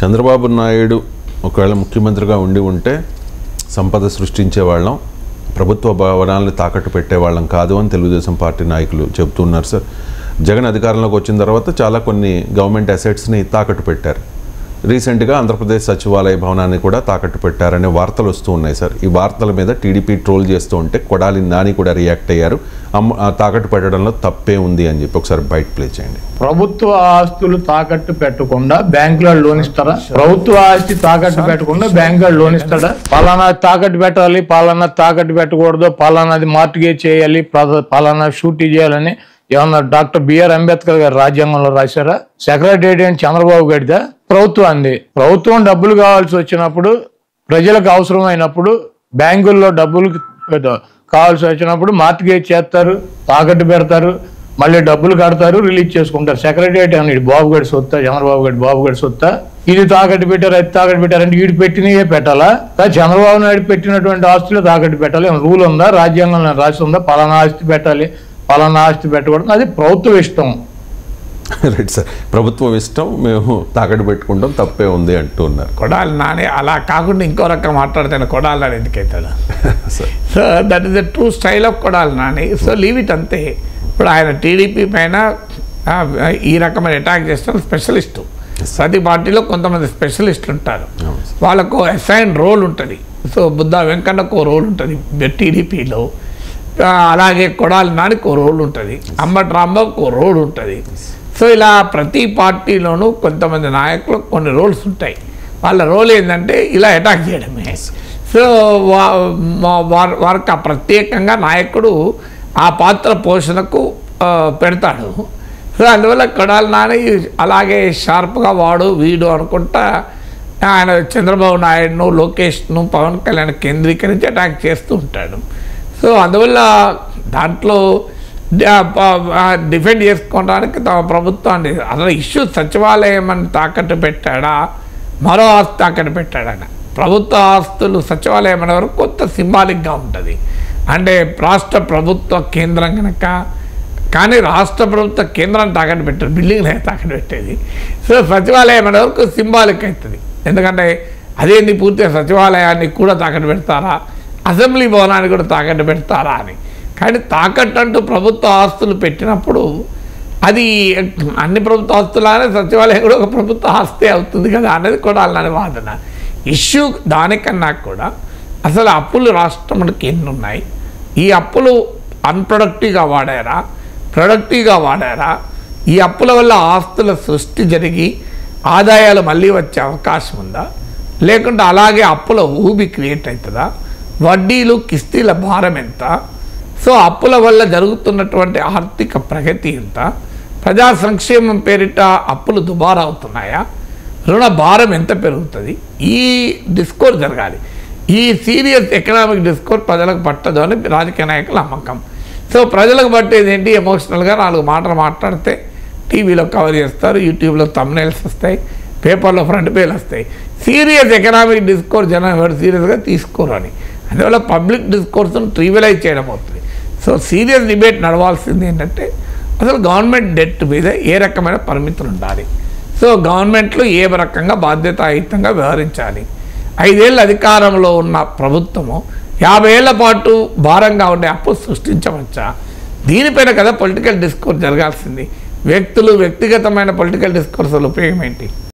చంద్రబాబు నాయుడు ఒకవేళ ముఖ్యమంత్రిగా ఉంటే సంపద సృష్టించే వాళ్ళం, ప్రభుత్వ భవనాలను తాకట్టు పెట్టేవాళ్ళం కాదు అని తెలుగుదేశం పార్టీ నాయకులు చెబుతున్నారు సార్. జగన్ అధికారంలోకి వచ్చిన తర్వాత చాలా కొన్ని గవర్నమెంట్ అసెట్స్ని తాకట్టు పెట్టారు. రీసెంట్గా ఆంధ్రప్రదేశ్ సచివాలయ భవనాన్ని కూడా తాకట్టు పెట్టారనే వార్తలు వస్తూ ఉన్నాయి సార్. ఈ వార్తల మీద టీడీపీ ట్రోల్ చేస్తూ ఉంటే కొడాలి నాని కూడా రియాక్ట్ అయ్యారు. తాకట్టు పెట్టడంలో తప్పే ఉంది అని చెప్పి ఒకసారి బయట ప్లే చేయండి. ప్రభుత్వ ఆస్తులు తాకట్టు పెట్టకుండా బ్యాంకులో లోన్ ఇస్తారా? ప్రభుత్వ ఆస్తి తాకట్టు పెట్టకుండా బ్యాంకులో లోన్ ఇస్తాడా? పలానా తాకట్టు పెట్టాలి, పలానా తాకట్టు పెట్టకూడదు, పలానాది మార్టిగేజ్ చేయాలి, పలానా షూటీ చేయాలని ఏమన్నా డాక్టర్ బిఆర్ అంబేద్కర్ గారు రాజ్యాంగంలో రాశారా? సెక్రటేరియట్ అని చంద్రబాబు గడిదా? ప్రభుత్వం అంది. ప్రభుత్వం డబ్బులు కావాల్సి వచ్చినప్పుడు, ప్రజలకు అవసరమైనప్పుడు, బ్యాంకుల్లో డబ్బులు కావాల్సి వచ్చినప్పుడు మార్టిగేజ్ చేస్తారు, తాకట్టు పెడతారు, మళ్ళీ డబ్బులు కడతారు, రిలీజ్ చేసుకుంటారు. సెక్రటేరియట్ అని బాబు గడి సొత్తా, చంద్రబాబు గడి సొత్తా? ఇది తాకట్టు పెట్టారు, అది తాకట్టు పెట్టారంటే వీడు పెట్టినవే పెట్టాలా? చంద్రబాబు నాయుడు పెట్టినటువంటి ఆస్తులు తాకట్టు పెట్టాలి? రూల్ ఉందా? రాజ్యాంగంలో రాసి ఉందా పలానా ఆస్తి పెట్టాలి, పలానా ఆస్తి పెట్టకూడదు? అది ప్రభుత్వం ఇష్టం. రైట్ సార్, ప్రభుత్వం ఇష్టం, మేము తాకట్టు పెట్టుకుంటాం, తప్పే ఉంది అంటున్నారు. కొడాలి నాని అలా కాకుండా ఇంకో రకం మాట్లాడితే కొడాలి నాని ఎందుకైతాడు? So that is the true style of Kodali Nani. So leave it అంతే. ఇప్పుడు ఆయన టీడీపీ పైన ఈ రకమైన అటాక్ చేస్తున్న స్పెషలిస్టు. ప్రతి పార్టీలో కొంతమంది స్పెషలిస్టులు ఉంటారు, వాళ్ళకు అసైన్ రోల్ ఉంటుంది. సో బుద్ధా వెంకన్నకు రోల్ ఉంటుంది టీడీపీలో, అలాగే కొడాలి నానికి రోల్ ఉంటుంది, అంబటి రాంబాబుకు రోల్ ఉంటుంది. సో ఇలా ప్రతి పార్టీలోనూ కొంతమంది నాయకులు కొన్ని రోల్స్ ఉంటాయి. వాళ్ళ రోల్ ఏంటంటే ఇలా అటాక్ చేయడమే. సో వారికి ప్రత్యేకంగా నాయకుడు ఆ పాత్ర పోషణకు పెడతాడు. సో అందువల్ల కొడాలి నాని అలాగే షార్ప్గా వాడు వీడు అనుకుంటా ఆయన చంద్రబాబు నాయుడును, లోకేష్ను, పవన్ కళ్యాణ్ కేంద్రీకరించి అటాక్ చేస్తూ ఉంటాడు. సో అందువల్ల దాంట్లో డిఫెండ్ చేసుకోవడానికి తమ ప్రభుత్వాన్ని అసలు ఇష్యూ సచివాలయం అని తాకట్టు పెట్టాడా, మరో ఆస్తి తాకట్టు పెట్టాడా? ప్రభుత్వ ఆస్తులు సచివాలయం అనే వరకు కొత్త సింబాలిక్గా ఉంటుంది. అంటే రాష్ట్ర ప్రభుత్వ కేంద్రం కనుక, కానీ రాష్ట్ర ప్రభుత్వ కేంద్రాన్ని తాకట్టు పెట్టారు, బిల్డింగ్లు తాకట్టు పెట్టేది. సో సచివాలయం అనే వరకు సింబాలిక్ అవుతుంది. ఎందుకంటే అదేంటి పూర్తిగా సచివాలయాన్ని కూడా తాకట్టు పెడతారా, అసెంబ్లీ భవనాన్ని కూడా తాకట్టు పెడతారా అని. కానీ తాకట్టు అంటూ ప్రభుత్వ ఆస్తులు పెట్టినప్పుడు అది అన్ని ప్రభుత్వ ఆస్తులానే సచివాలయం కూడా ఒక ప్రభుత్వ ఆస్తే అవుతుంది కదా అనేది కూడా అలానే వాదన. ఇష్యూ దానికన్నా కూడా అసలు అప్పులు రాష్ట్రంలోకి ఎన్ని ఉన్నాయి, ఈ అప్పులు అన్ప్రొడక్టివ్గా వాడారా, ప్రొడక్టివ్గా వాడారా, ఈ అప్పుల వల్ల ఆస్తుల సృష్టి జరిగి ఆదాయాలు మళ్ళీ వచ్చే అవకాశం ఉందా, లేకుంటే అలాగే అప్పుల ఊబి క్రియేట్ అవుతుందా, వడ్డీలు కిస్తీల భారం ఎంత, సో అప్పుల వల్ల జరుగుతున్నటువంటి ఆర్థిక ప్రగతి ఎంత, ప్రజా సంక్షేమం పేరిట అప్పులు దుబారా అవుతున్నాయా, రుణ భారం ఎంత పెరుగుతుంది, ఈ డిస్కోర్స్ జరగాలి. ఈ సీరియస్ ఎకనామిక్ డిస్కోర్స్ ప్రజలకు పట్టదు అని రాజకీయ నాయకుల నమ్మకం. సో ప్రజలకు పట్టేది ఏంటి, ఎమోషనల్గా 4 మాటలు మాట్లాడితే టీవీలో కవర్ చేస్తారు, యూట్యూబ్లో థంబ్నెయిల్స్ వస్తాయి, పేపర్లో ఫ్రంట్ పేజీలు వస్తాయి. సీరియస్ ఎకనామిక్ డిస్కోర్స్ జనం ఎవరు సీరియస్గా తీసుకోరు అని. అందువల్ల పబ్లిక్ డిస్కోర్స్ను ట్రివిలైజ్ చేయడం అవుతుంది. సో సీరియస్ డిబేట్ నడవాల్సింది ఏంటంటే అసలు గవర్నమెంట్ డెట్ మీద ఏ రకమైన పరిమితులు ఉండాలి, సో గవర్నమెంట్లో ఏ రకంగా బాధ్యతాయుతంగా వ్యవహరించాలి. 5 ఏళ్ళ అధికారంలో ఉన్న ప్రభుత్వము 50 ఏళ్ల పాటు భారంగా ఉండే అప్పు సృష్టించవచ్చా? దీనిపైన కదా పొలిటికల్ డిస్కోర్స్ జరగాల్సింది. వ్యక్తులు వ్యక్తిగతమైన పొలిటికల్ డిస్కోర్స్ ఉపయోగం ఏంటి?